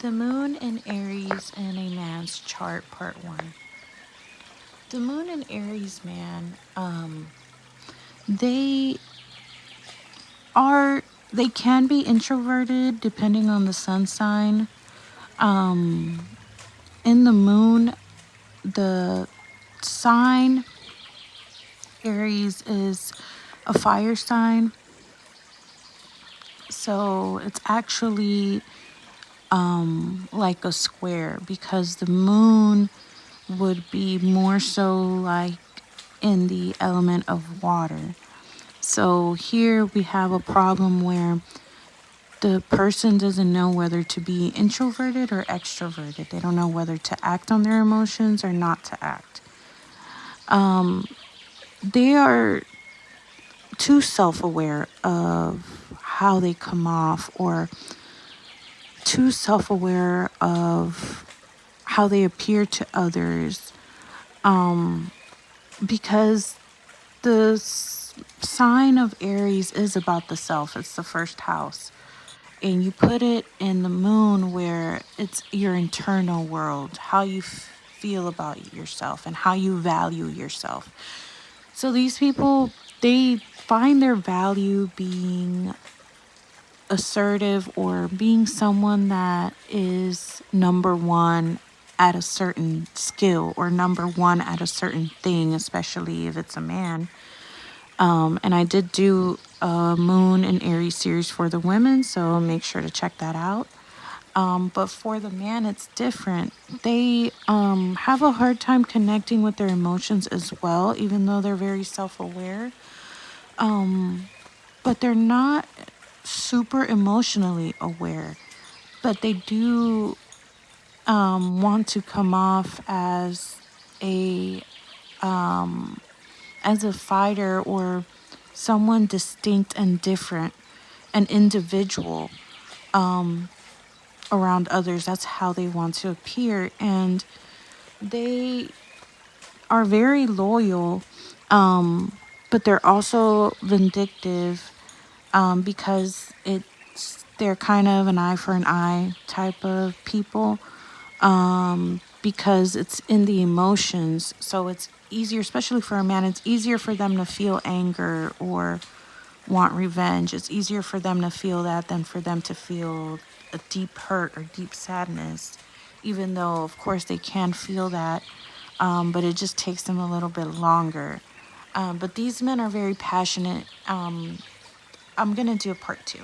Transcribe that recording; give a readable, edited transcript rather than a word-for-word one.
The moon in Aries in a man's chart, part 1. The moon in Aries man, they are they can be introverted depending on the sun sign. In the moon, the sign Aries is a fire sign. So it's actually like a square, because the moon would be more so like in the element of water. So here we have a problem where the person doesn't know whether to be introverted or extroverted. They don't know whether to act on their emotions or not to act. They are too self-aware of how they come off, or too self-aware of how they appear to others, because the sign of Aries is about the self. It's the first house. And you put it in the moon, where it's your internal world, how you feel about yourself and how you value yourself. So these people, they find their value being assertive, or being someone that is number one at a certain skill, or number one at a certain thing, especially if it's a man. And I did do a Moon and Aries series for the women, so make sure to check that out. But for the man, it's different. They have a hard time connecting with their emotions as well, even though they're very self-aware. But they're not super emotionally aware. But they do want to come off as a fighter, or someone distinct and different, an individual around others. That's how they want to appear. And they are very loyal, but they're also vindictive, because they're kind of an eye for an eye type of people, because it's in the emotions. So it's easier, especially for a man, it's easier for them to feel anger or want revenge. It's easier for them to feel that than for them to feel a deep hurt or deep sadness, even though, of course, they can feel that, but it just takes them a little bit longer. But these men are very passionate. I'm going to do a part 2.